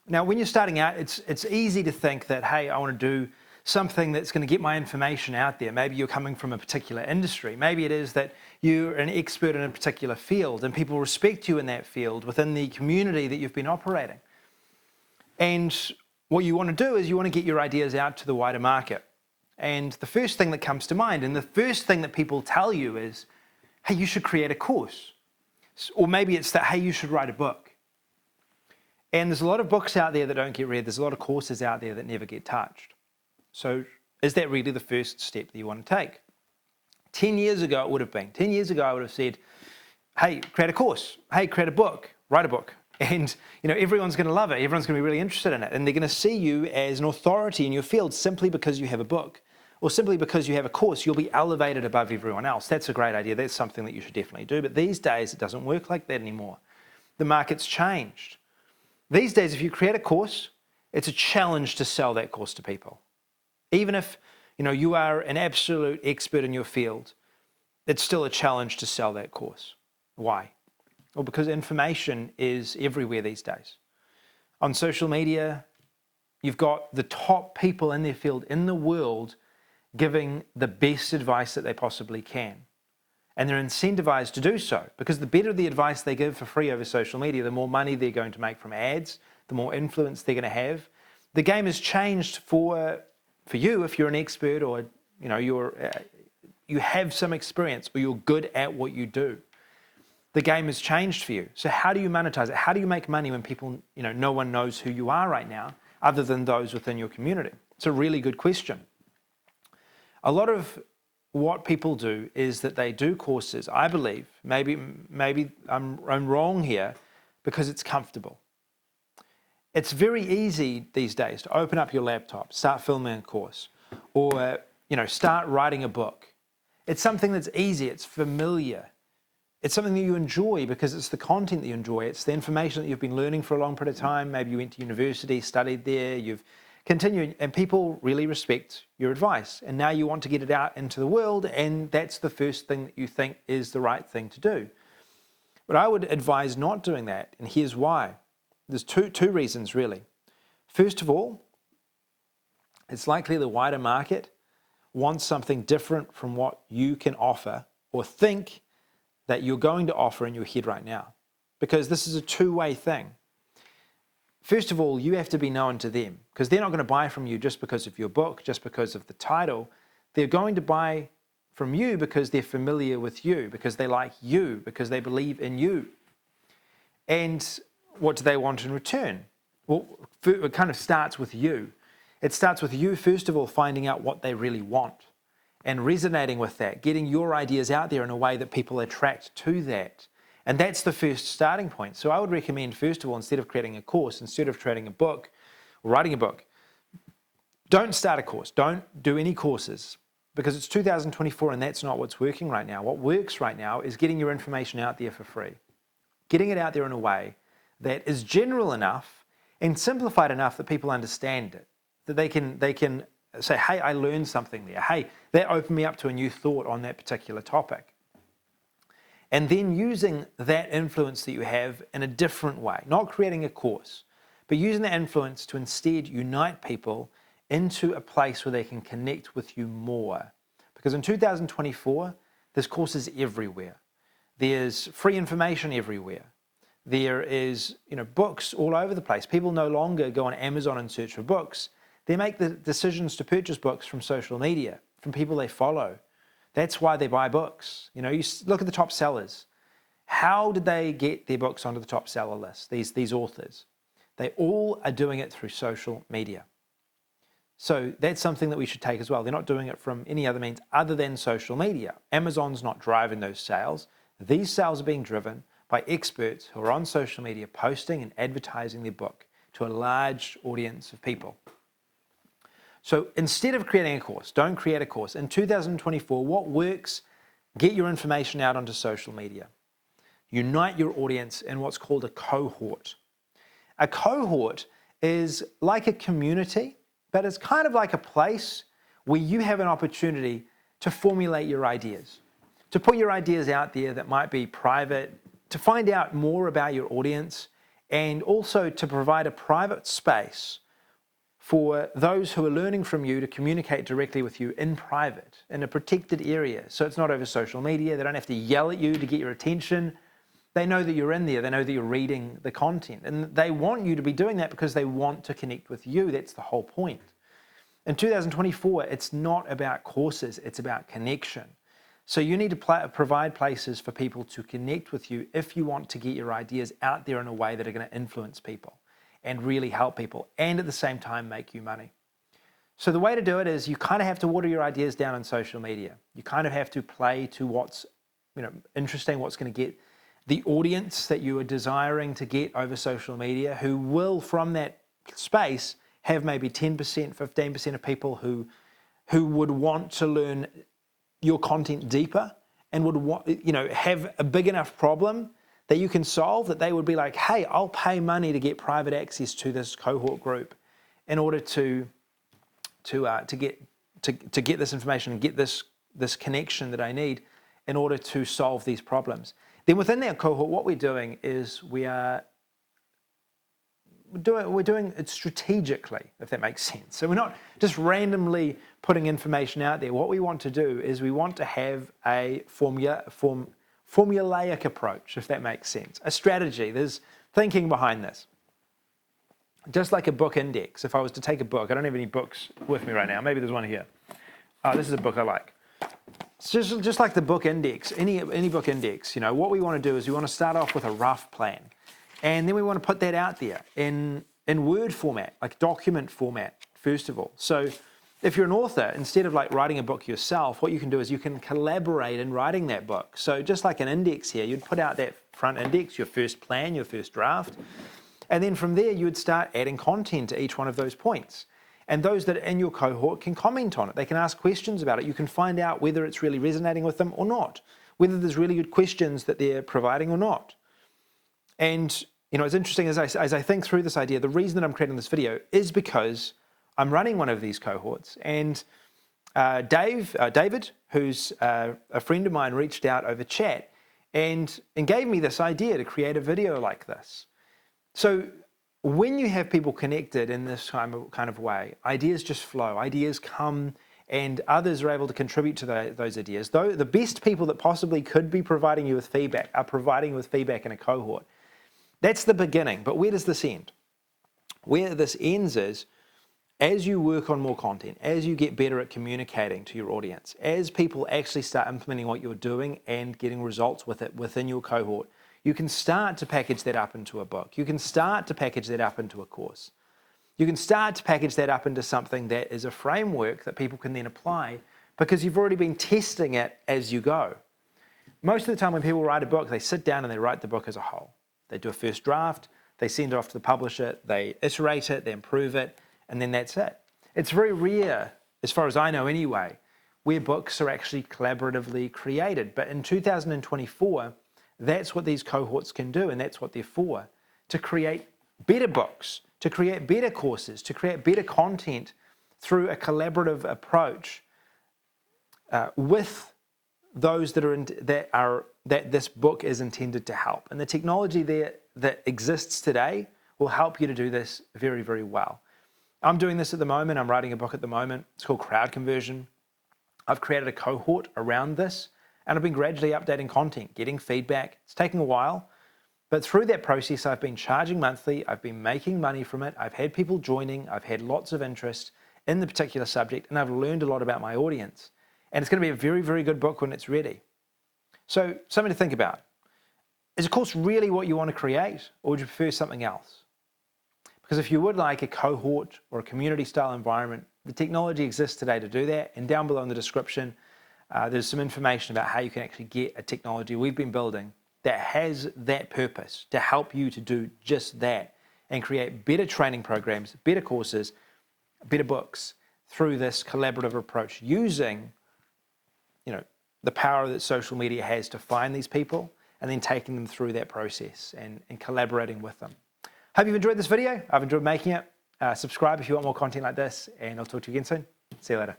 Now, when you're starting out, it's easy to think that, hey, I want to do something that's going to get my information out there. Maybe you're coming from a particular industry. Maybe it is that you're an expert in a particular field and people respect you in that field within the community that you've been operating. And what you want to do is you want to get your ideas out to the wider market. And the first thing that comes to mind, and the first thing that people tell you is, hey, you should create a course. Or maybe it's that, hey, you should write a book. And there's a lot of books out there that don't get read. There's a lot of courses out there that never get touched. So is that really the first step that you want to take? 10 years ago, it would have been. 10 years ago, I would have said, hey, create a course. Hey, create a book. Write a book. And everyone's going to love it. Everyone's going to be really interested in it. And they're going to see you as an authority in your field simply because you have a book. Or simply because you have a course, you'll be elevated above everyone else. That's a great idea. That's something that you should definitely do. But these days, it doesn't work like that anymore. The market's changed. These days, if you create a course, it's a challenge to sell that course to people. Even if you are an absolute expert in your field, it's still a challenge to sell that course. Why? Well, because information is everywhere these days. On social media, you've got the top people in their field in the world giving the best advice that they possibly can. And they're incentivized to do so because the better the advice they give for free over social media, the more money they're going to make from ads, the more influence they're going to have. The game has changed for you if you're an expert or you have some experience or you're good at what you do. The game has changed for you. So how do you monetize it? How do you make money when people, no one knows who you are right now other than those within your community? It's a really good question. A lot of what people do is that they do courses, I believe, maybe I'm wrong here, because it's comfortable. It's very easy these days to open up your laptop, start filming a course, or start writing a book. It's something that's easy, it's familiar. It's something that you enjoy because it's the content that you enjoy. It's the information that you've been learning for a long period of time. Maybe you went to university, studied there, you've continued, and people really respect your advice. And now you want to get it out into the world, and that's the first thing that you think is the right thing to do. But I would advise not doing that, and here's why. There's two reasons, really. First of all, it's likely the wider market wants something different from what you can offer or think that you're going to offer in your head right now, because this is a two-way thing. First of all, you have to be known to them because they're not going to buy from you just because of your book, just because of the title. They're going to buy from you because they're familiar with you, because they like you, because they believe in you. And what do they want in return? Well, it kind of starts with you. It starts with you, first of all, finding out what they really want and resonating with that, getting your ideas out there in a way that people attract to that. And that's the first starting point. So I would recommend, first of all, instead of creating a course, instead of creating a book or writing a book, don't start a course. Don't do any courses because it's 2024 and that's not what's working right now. What works right now is getting your information out there for free, getting it out there in a way that is general enough and simplified enough that people understand it, that they can say, hey, I learned something there. Hey, that opened me up to a new thought on that particular topic. And then using that influence that you have in a different way, not creating a course, but using that influence to instead unite people into a place where they can connect with you more. Because in 2024, there's courses everywhere. There's free information everywhere. There is, books all over the place. People no longer go on Amazon and search for books. They make the decisions to purchase books from social media, from people they follow. That's why they buy books. You look at the top sellers. How did they get their books onto the top seller list, these authors? They all are doing it through social media. So that's something that we should take as well. They're not doing it from any other means other than social media. Amazon's not driving those sales. These sales are being driven by experts who are on social media posting and advertising their book to a large audience of people. So instead of creating a course, don't create a course. In 2024, what works? Get your information out onto social media. Unite your audience in what's called a cohort. A cohort is like a community, but it's kind of like a place where you have an opportunity to formulate your ideas, to put your ideas out there that might be private, to find out more about your audience and also to provide a private space for those who are learning from you to communicate directly with you in private, in a protected area. So it's not over social media. They don't have to yell at you to get your attention. They know that you're in there. They know that you're reading the content. And they want you to be doing that because they want to connect with you. That's the whole point. In 2024, it's not about courses. It's about connection. So you need to provide places for people to connect with you if you want to get your ideas out there in a way that are going to influence people and really help people, and at the same time make you money. So the way to do it is you kind of have to water your ideas down on social media. You kind of have to play to what's interesting, what's going to get the audience that you are desiring to get over social media, who will, from that space, have maybe 10%, 15% of people who would want to learn your content deeper and would have a big enough problem that you can solve, that they would be like, hey, I'll pay money to get private access to this cohort group in order to get this information and get this connection that I need in order to solve these problems. Then within that cohort, what we're doing is we're doing it strategically, if that makes sense. So we're not just randomly putting information out there. What we want to do is we want to have a formulaic approach, if that makes sense. A strategy. There's thinking behind this. Just like a book index. If I was to take a book, I don't have any books with me right now. Maybe there's one here. This is a book I like. It's just like the book index, any book index. What we want to do is we want to start off with a rough plan. And then we want to put that out there in Word format, like document format, first of all. So if you're an author, instead of writing a book yourself, what you can do is you can collaborate in writing that book. So just like an index here, you'd put out that front index, your first plan, your first draft. And then from there, you would start adding content to each one of those points. And those that are in your cohort can comment on it. They can ask questions about it. You can find out whether it's really resonating with them or not, whether there's really good questions that they're providing or not. And it's interesting as I think through this idea, the reason that I'm creating this video is because I'm running one of these cohorts, and David, who's a friend of mine, reached out over chat and gave me this idea to create a video like this. So when you have people connected in this kind of way, ideas just flow, ideas come, and others are able to contribute to those ideas. Though the best people that possibly could be providing you with feedback are providing you with feedback in a cohort. That's the beginning, but where does this end? Where this ends is, as you work on more content, as you get better at communicating to your audience, as people actually start implementing what you're doing and getting results with it within your cohort, you can start to package that up into a book. You can start to package that up into a course. You can start to package that up into something that is a framework that people can then apply because you've already been testing it as you go. Most of the time when people write a book, they sit down and they write the book as a whole. They do a first draft, they send it off to the publisher, they iterate it, they improve it, and then that's it. It's very rare, as far as I know anyway, where books are actually collaboratively created. But in 2024, that's what these cohorts can do, and that's what they're for, to create better books, to create better courses, to create better content through a collaborative approach with those that this book is intended to help. And the technology there that exists today will help you to do this very, very well. I'm doing this at the moment. I'm writing a book at the moment. It's called Crowd Conversion. I've created a cohort around this, and I've been gradually updating content, getting feedback. It's taking a while, but through that process, I've been charging monthly. I've been making money from it. I've had people joining. I've had lots of interest in the particular subject, and I've learned a lot about my audience. And it's going to be a very, very good book when it's ready. So something to think about. Is a course really what you want to create, or would you prefer something else? Because if you would like a cohort or a community style environment, the technology exists today to do that. And down below in the description, there's some information about how you can actually get a technology we've been building that has that purpose to help you to do just that and create better training programs, better courses, better books through this collaborative approach using, the power that social media has to find these people and then taking them through that process and collaborating with them. Hope you've enjoyed this video. I've enjoyed making it. Subscribe if you want more content like this, and I'll talk to you again soon. See you later.